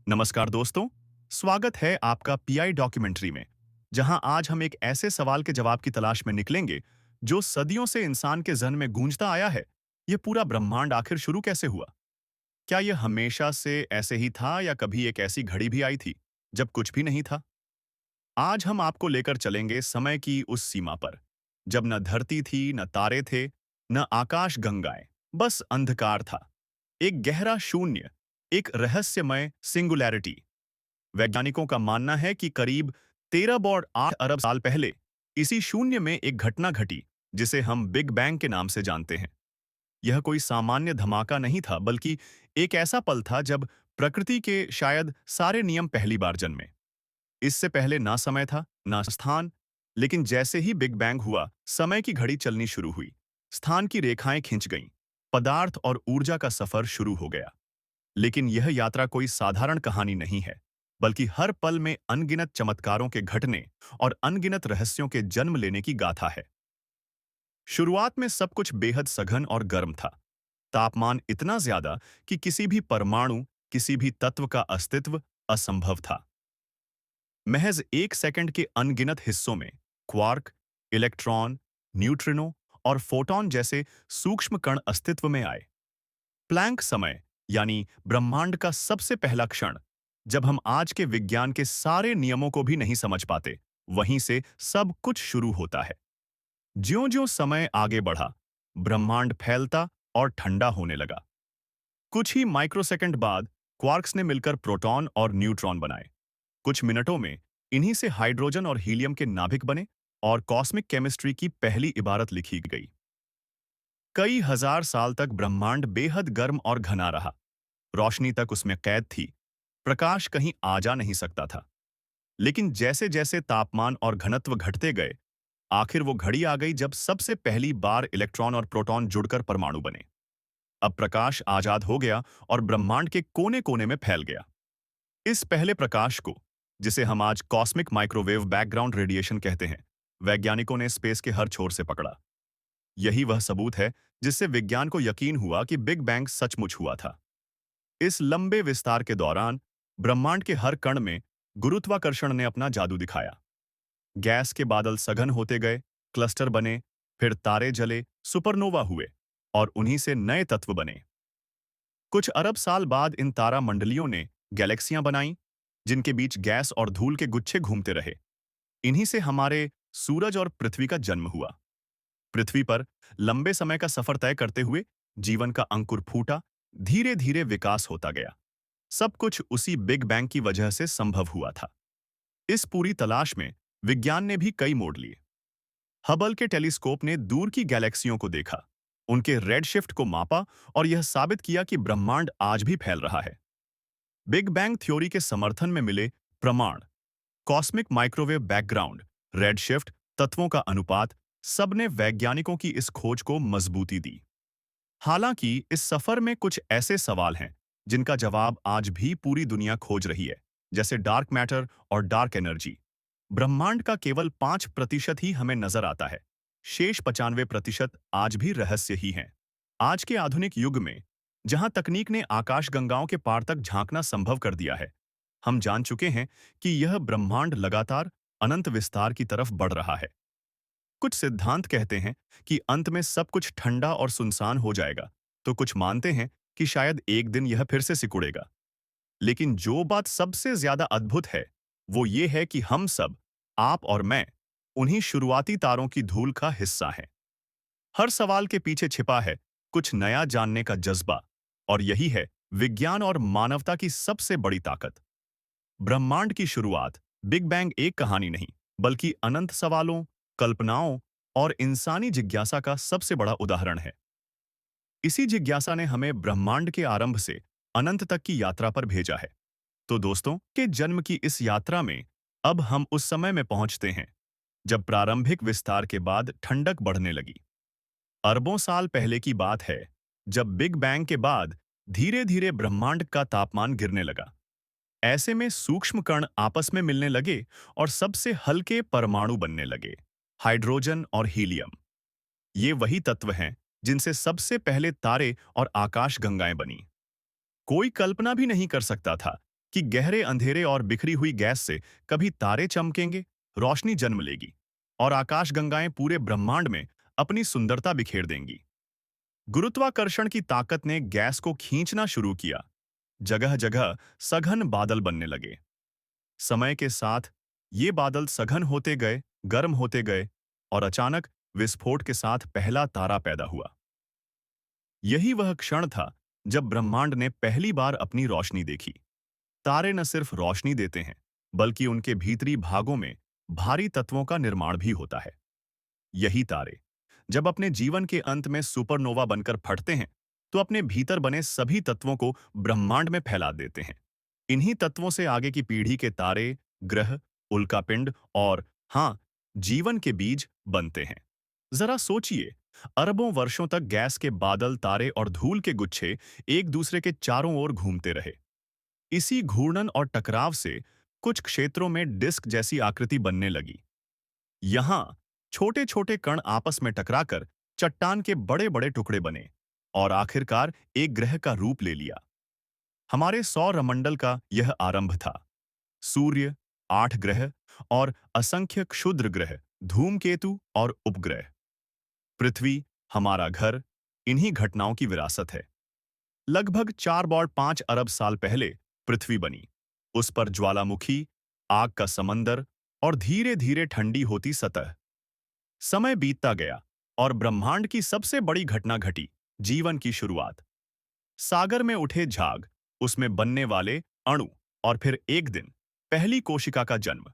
नमस्कार दोस्तों, स्वागत है आपका पीआई डॉक्यूमेंट्री में, जहां आज हम एक ऐसे सवाल के जवाब की तलाश में निकलेंगे जो सदियों से इंसान के जहन में गूंजता आया है। यह पूरा ब्रह्मांड आखिर शुरू कैसे हुआ? क्या यह हमेशा से ऐसे ही था या कभी एक ऐसी घड़ी भी आई थी जब कुछ भी नहीं था? आज हम आपको लेकर चलेंगे समय की उस सीमा पर, जब न धरती थी, न तारे थे, न आकाश गंगाएं, बस अंधकार था। एक गहरा शून्य, एक रहस्यमय सिंगुलैरिटी। वैज्ञानिकों का मानना है कि करीब 13.8 अरब साल पहले इसी शून्य में एक घटना घटी जिसे हम बिग बैंग के नाम से जानते हैं। यह कोई सामान्य धमाका नहीं था, बल्कि एक ऐसा पल था जब प्रकृति के शायद सारे नियम पहली बार जन्मे। इससे पहले ना समय था, ना स्थान, लेकिन जैसे ही बिग बैंग हुआ, समय की घड़ी चलनी शुरू हुई। स्थान की रेखाएं खिंच गईं, पदार्थ और ऊर्जा का सफर शुरू हो गया। लेकिन यह यात्रा कोई साधारण कहानी नहीं है, बल्कि हर पल में अनगिनत चमत्कारों के घटने और अनगिनत रहस्यों के जन्म लेने की गाथा है। शुरुआत में सब कुछ बेहद सघन और गर्म था। तापमान इतना ज्यादा कि किसी भी परमाणु, किसी भी तत्व का अस्तित्व असंभव था। महज 1 सेकंड के अनगिनत हिस्सों में क्वार्क, इलेक्ट्रॉन, न्यूट्रिनो और फोटॉन जैसे सूक्ष्म कण अस्तित्व में आए। प्लैंक समय, यानी ब्रह्मांड का सबसे पहला क्षण, जब हम आज के विज्ञान के सारे नियमों को भी नहीं समझ पाते, वहीं से सब कुछ शुरू होता है। ज्यों-ज्यों समय आगे बढ़ा, ब्रह्मांड फैलता और ठंडा होने लगा। कुछ ही माइक्रोसेकंड बाद क्वार्क्स ने मिलकर प्रोटॉन और न्यूट्रॉन बनाए। कुछ मिनटों में इन्हीं से हाइड्रोजन और हीलियम के नाभिक बने और कॉस्मिक केमिस्ट्री की पहली इबारत लिखी गई। कई हजार साल तक ब्रह्मांड बेहद गर्म और घना रहा। रोशनी तक उसमें कैद थी, प्रकाश कहीं आ जा नहीं सकता था। लेकिन जैसे जैसे तापमान और घनत्व घटते गए, आखिर वो घड़ी आ गई जब सबसे पहली बार इलेक्ट्रॉन और प्रोटॉन जुड़कर परमाणु बने। अब प्रकाश आजाद हो गया और ब्रह्मांड के कोने कोने में फैल गया। इस पहले प्रकाश को, जिसे हम आज कॉस्मिक माइक्रोवेव बैकग्राउंड रेडिएशन कहते हैं, वैज्ञानिकों ने स्पेस के हर छोर से पकड़ा। यही वह सबूत है जिससे विज्ञान को यकीन हुआ कि बिग बैंग सचमुच हुआ था। इस लंबे विस्तार के दौरान ब्रह्मांड के हर कण में गुरुत्वाकर्षण ने अपना जादू दिखाया। गैस के बादल सघन होते गए, क्लस्टर बने, फिर तारे जले, सुपरनोवा हुए और उन्हीं से नए तत्व बने। कुछ अरब साल बाद इन तारा मंडलियों ने गैलेक्सियां बनाईं, जिनके बीच गैस और धूल के गुच्छे घूमते रहे। इन्हीं से हमारे सूरज और पृथ्वी का जन्म हुआ। पृथ्वी पर लंबे समय का सफर तय करते हुए जीवन का अंकुर फूटा, धीरे धीरे विकास होता गया। सब कुछ उसी बिग बैंग की वजह से संभव हुआ था। इस पूरी तलाश में विज्ञान ने भी कई मोड़ लिए। हबल के टेलीस्कोप ने दूर की गैलेक्सियों को देखा, उनके रेडशिफ्ट को मापा और यह साबित किया कि ब्रह्मांड आज भी फैल रहा है। बिग बैंग थ्योरी के समर्थन में मिले प्रमाण, कॉस्मिक माइक्रोवेव बैकग्राउंड, रेडशिफ्ट, तत्वों का अनुपात, सबने वैज्ञानिकों की इस खोज को मजबूती दी। हालांकि इस सफर में कुछ ऐसे सवाल हैं जिनका जवाब आज भी पूरी दुनिया खोज रही है, जैसे डार्क मैटर और डार्क एनर्जी। ब्रह्मांड का केवल 5% ही हमें नजर आता है, शेष 95% आज भी रहस्य ही हैं। आज के आधुनिक युग में, जहां तकनीक ने आकाशगंगाओं के पार तक झांकना संभव कर दिया है, हम जान चुके हैं कि यह ब्रह्मांड लगातार अनंत विस्तार की तरफ बढ़ रहा है। कुछ सिद्धांत कहते हैं कि अंत में सब कुछ ठंडा और सुनसान हो जाएगा, तो कुछ मानते हैं कि शायद एक दिन यह फिर से सिकुड़ेगा। लेकिन जो बात सबसे ज्यादा अद्भुत है, वो ये है कि हम सब, आप और मैं, उन्हीं शुरुआती तारों की धूल का हिस्सा हैं। हर सवाल के पीछे छिपा है कुछ नया जानने का जज्बा, और यही है विज्ञान और मानवता की सबसे बड़ी ताकत। ब्रह्मांड की शुरुआत, बिग बैंग, एक कहानी नहीं, बल्कि अनंत सवालों, कल्पनाओं और इंसानी जिज्ञासा का सबसे बड़ा उदाहरण है। इसी जिज्ञासा ने हमें ब्रह्मांड के आरंभ से अनंत तक की यात्रा पर भेजा है। तो दोस्तों, के जन्म की इस यात्रा में अब हम उस समय में पहुंचते हैं जब प्रारंभिक विस्तार के बाद ठंडक बढ़ने लगी। अरबों साल पहले की बात है, जब बिग बैंग के बाद धीरे धीरे ब्रह्मांड का तापमान गिरने लगा। ऐसे में सूक्ष्म कण आपस में मिलने लगे और सबसे हल्के परमाणु बनने लगे, हाइड्रोजन और हीलियम। ये वही तत्व हैं जिनसे सबसे पहले तारे और आकाश गंगाएं बनी। कोई कल्पना भी नहीं कर सकता था कि गहरे अंधेरे और बिखरी हुई गैस से कभी तारे चमकेंगे, रोशनी जन्म लेगी और आकाशगंगाएं पूरे ब्रह्मांड में अपनी सुंदरता बिखेर देंगी। गुरुत्वाकर्षण की ताकत ने गैस को खींचना शुरू किया। जगह जगह सघन बादल बनने लगे। समय के साथ ये बादल सघन होते गए, गर्म होते गए और अचानक विस्फोट के साथ पहला तारा पैदा हुआ। यही वह क्षण था जब ब्रह्मांड ने पहली बार अपनी रोशनी देखी। तारे न सिर्फ रोशनी देते हैं, बल्कि उनके भीतरी भागों में भारी तत्वों का निर्माण भी होता है। यही तारे जब अपने जीवन के अंत में सुपरनोवा बनकर फटते हैं, तो अपने भीतर बने सभी तत्वों को ब्रह्मांड में फैला देते हैं। इन्हीं तत्वों से आगे की पीढ़ी के तारे, ग्रह, उल्कापिंड और हाँ, जीवन के बीज बनते हैं। जरा सोचिए, अरबों वर्षों तक गैस के बादल, तारे और धूल के गुच्छे एक दूसरे के चारों ओर घूमते रहे। इसी घूर्णन और टकराव से कुछ क्षेत्रों में डिस्क जैसी आकृति बनने लगी। यहां छोटे छोटे कण आपस में टकराकर चट्टान के बड़े बड़े टुकड़े बने और आखिरकार एक ग्रह का रूप ले लिया। हमारे सौरमंडल का यह आरंभ था। सूर्य, 8 ग्रह और असंख्य क्षुद्र ग्रह, धूमकेतु और उपग्रह। पृथ्वी, हमारा घर, इन्हीं घटनाओं की विरासत है। लगभग 4.5 अरब साल पहले पृथ्वी बनी। उस पर ज्वालामुखी, आग का समंदर और धीरे धीरे ठंडी होती सतह। समय बीतता गया और ब्रह्मांड की सबसे बड़ी घटना घटी, जीवन की शुरुआत। सागर में उठे झाग, उसमें बनने वाले अणु और फिर एक दिन पहली कोशिका का जन्म।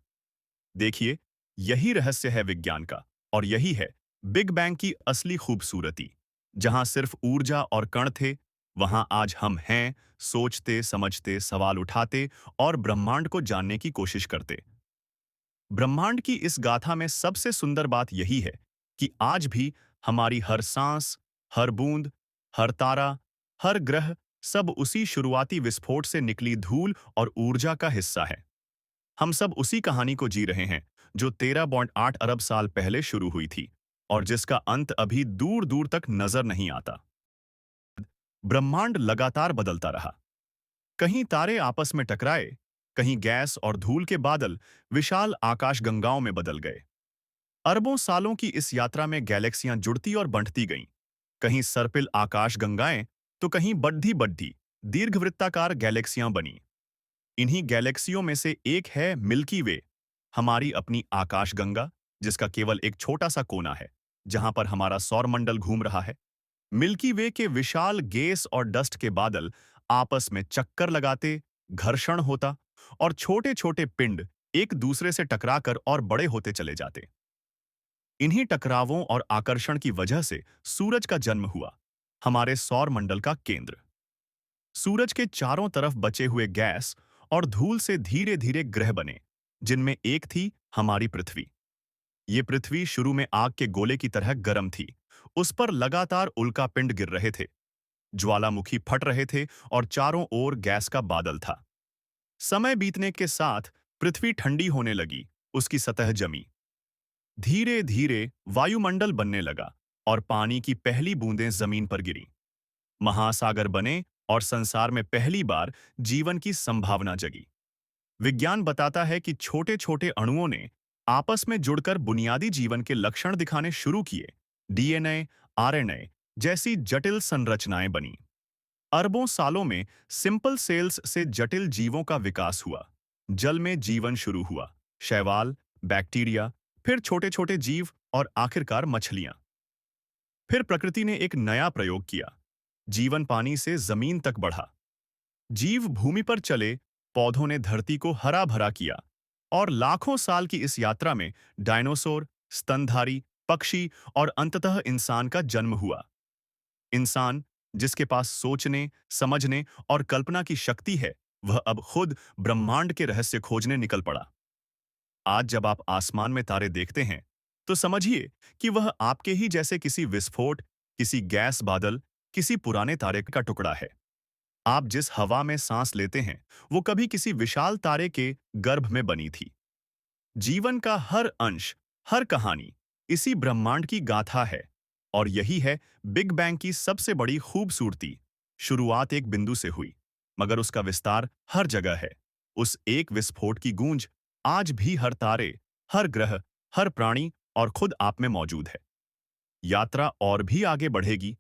देखिए, यही रहस्य है विज्ञान का और यही है बिग बैंग की असली खूबसूरती। जहां सिर्फ ऊर्जा और कण थे, वहां आज हम हैं, सोचते, समझते, सवाल उठाते और ब्रह्मांड को जानने की कोशिश करते। ब्रह्मांड की इस गाथा में सबसे सुंदर बात यही है कि आज भी हमारी हर सांस, हर बूंद, हर तारा, हर ग्रह सब उसी शुरुआती विस्फोट से निकली धूल और ऊर्जा का हिस्सा है। हम सब उसी कहानी को जी रहे हैं जो 13.8 अरब साल पहले शुरू हुई थी और जिसका अंत अभी दूर दूर तक नजर नहीं आता। ब्रह्मांड लगातार बदलता रहा। कहीं तारे आपस में टकराए, कहीं गैस और धूल के बादल विशाल आकाशगंगाओं में बदल गए। अरबों सालों की इस यात्रा में गैलेक्सियां जुड़ती और बंटती गईं। कहीं सर्पिल आकाशगंगाएं, तो कहीं बढ़ती बढ़ती दीर्घवृत्ताकार गैलेक्सियां बनी। इन्हीं गैलेक्सियों में से एक है मिल्की वे, हमारी अपनी आकाशगंगा, जिसका केवल एक छोटा सा कोना है जहां पर हमारा सौरमंडल घूम रहा है। मिल्की वे के विशाल गैस और डस्ट के बादल आपस में चक्कर लगाते, घर्षण होता और छोटे छोटे पिंड एक दूसरे से टकराकर और बड़े होते चले जाते। इन्हीं टकरावों और आकर्षण की वजह से सूरज का जन्म हुआ, हमारे सौरमंडल का केंद्र। सूरज के चारों तरफ बचे हुए गैस और धूल से धीरे धीरे ग्रह बने, जिनमें एक थी हमारी पृथ्वी। ये पृथ्वी शुरू में आग के गोले की तरह गर्म थी। उस पर लगातार उल्कापिंड गिर रहे थे, ज्वालामुखी फट रहे थे और चारों ओर गैस का बादल था। समय बीतने के साथ पृथ्वी ठंडी होने लगी, उसकी सतह जमी। धीरे धीरे वायुमंडल बनने लगा और पानी की पहली बूंदें जमीन पर गिरी। महासागर बने और संसार में पहली बार जीवन की संभावना जगी। विज्ञान बताता है कि छोटे छोटे अणुओं ने आपस में जुड़कर बुनियादी जीवन के लक्षण दिखाने शुरू किए। डीएनए, आरएनए जैसी जटिल संरचनाएं बनी। अरबों सालों में सिंपल सेल्स से जटिल जीवों का विकास हुआ। जल में जीवन शुरू हुआ, शैवाल, बैक्टीरिया, फिर छोटे छोटे जीव और आखिरकार मछलियां। फिर प्रकृति ने एक नया प्रयोग किया। जीवन पानी से जमीन तक बढ़ा। जीव भूमि पर चले, पौधों ने धरती को हरा भरा किया और लाखों साल की इस यात्रा में डायनासोर, स्तनधारी, पक्षी और अंततः इंसान का जन्म हुआ। इंसान, जिसके पास सोचने, समझने और कल्पना की शक्ति है, वह अब खुद ब्रह्मांड के रहस्य खोजने निकल पड़ा। आज जब आप आसमान में तारे देखते हैं, तो समझिए कि वह आपके ही जैसे किसी विस्फोट, किसी गैस बादल, किसी पुराने तारे का टुकड़ा है। आप जिस हवा में सांस लेते हैं, वो कभी किसी विशाल तारे के गर्भ में बनी थी। जीवन का हर अंश, हर कहानी इसी ब्रह्मांड की गाथा है और यही है बिग बैंग की सबसे बड़ी खूबसूरती। शुरुआत एक बिंदु से हुई, मगर उसका विस्तार हर जगह है। उस एक विस्फोट की गूंज आज भी हर तारे, हर ग्रह, हर प्राणी और खुद आप में मौजूद है। यात्रा और भी आगे बढ़ेगी।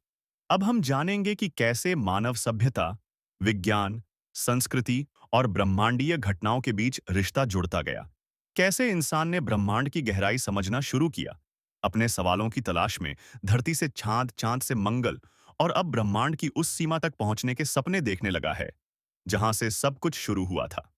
अब हम जानेंगे कि कैसे मानव सभ्यता, विज्ञान, संस्कृति और ब्रह्मांडीय घटनाओं के बीच रिश्ता जुड़ता गया। कैसे इंसान ने ब्रह्मांड की गहराई समझना शुरू किया, अपने सवालों की तलाश में धरती से चांद, चांद से मंगल और अब ब्रह्मांड की उस सीमा तक पहुंचने के सपने देखने लगा है, जहां से सब कुछ शुरू हुआ था।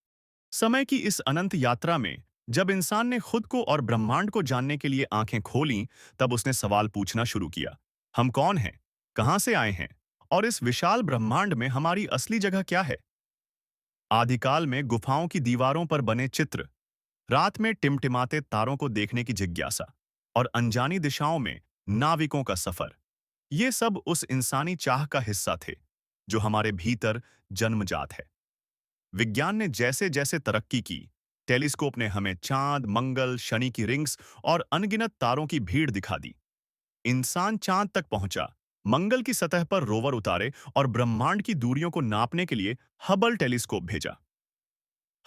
समय की इस अनंत यात्रा में जब इंसान ने खुद को और ब्रह्मांड को जानने के लिए आंखें खोलीं, तब उसने सवाल पूछना शुरू किया। हम कौन हैं? कहां से आए हैं? और इस विशाल ब्रह्मांड में हमारी असली जगह क्या है? आदिकाल में गुफाओं की दीवारों पर बने चित्र, रात में टिमटिमाते तारों को देखने की जिज्ञासा और अनजानी दिशाओं में नाविकों का सफर, ये सब उस इंसानी चाह का हिस्सा थे जो हमारे भीतर जन्मजात है। विज्ञान ने जैसे जैसे तरक्की की, टेलीस्कोप ने हमें चांद, मंगल, शनि की रिंग्स और अनगिनत तारों की भीड़ दिखा दी। इंसान चांद तक पहुंचा, मंगल की सतह पर रोवर उतारे और ब्रह्मांड की दूरियों को नापने के लिए हबल टेलीस्कोप भेजा।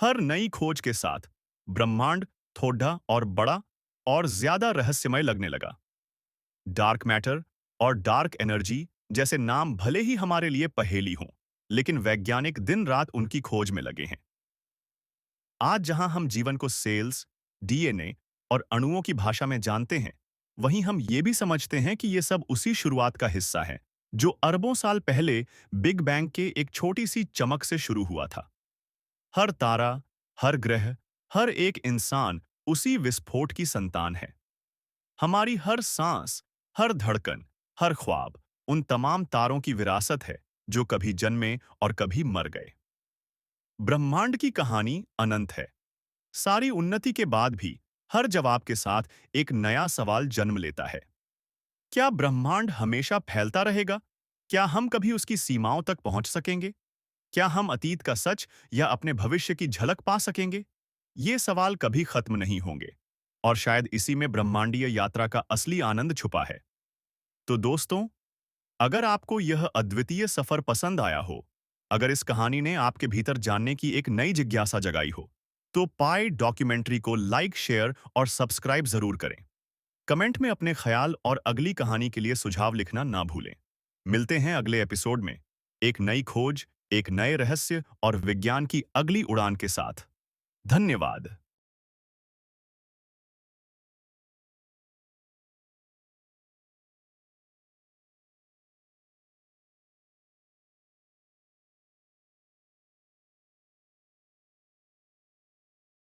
हर नई खोज के साथ ब्रह्मांड थोड़ा और बड़ा और ज्यादा रहस्यमय लगने लगा। डार्क मैटर और डार्क एनर्जी जैसे नाम भले ही हमारे लिए पहेली हों, लेकिन वैज्ञानिक दिन रात उनकी खोज में लगे हैं। आज जहां हम जीवन को सेल्स, डीएनए और अणुओं की भाषा में जानते हैं, वहीं हम ये भी समझते हैं कि ये सब उसी शुरुआत का हिस्सा है जो अरबों साल पहले बिग बैंग के एक छोटी सी चमक से शुरू हुआ था। हर तारा, हर ग्रह, हर एक इंसान उसी विस्फोट की संतान है। हमारी हर सांस, हर धड़कन, हर ख्वाब उन तमाम तारों की विरासत है जो कभी जन्मे और कभी मर गए। ब्रह्मांड की कहानी अनंत है। सारी उन्नति के बाद भी हर जवाब के साथ एक नया सवाल जन्म लेता है। क्या ब्रह्मांड हमेशा फैलता रहेगा? क्या हम कभी उसकी सीमाओं तक पहुंच सकेंगे? क्या हम अतीत का सच या अपने भविष्य की झलक पा सकेंगे? ये सवाल कभी खत्म नहीं होंगे। और शायद इसी में ब्रह्मांडीय यात्रा का असली आनंद छुपा है। तो दोस्तों, अगर आपको यह अद्वितीय सफर पसंद आया हो, अगर इस कहानी ने आपके भीतर जानने की एक नई जिज्ञासा जगाई हो, तो पाई डॉक्यूमेंट्री को लाइक, शेयर और सब्सक्राइब जरूर करें। कमेंट में अपने ख्याल और अगली कहानी के लिए सुझाव लिखना ना भूलें। मिलते हैं अगले एपिसोड में, एक नई खोज, एक नए रहस्य और विज्ञान की अगली उड़ान के साथ। धन्यवाद।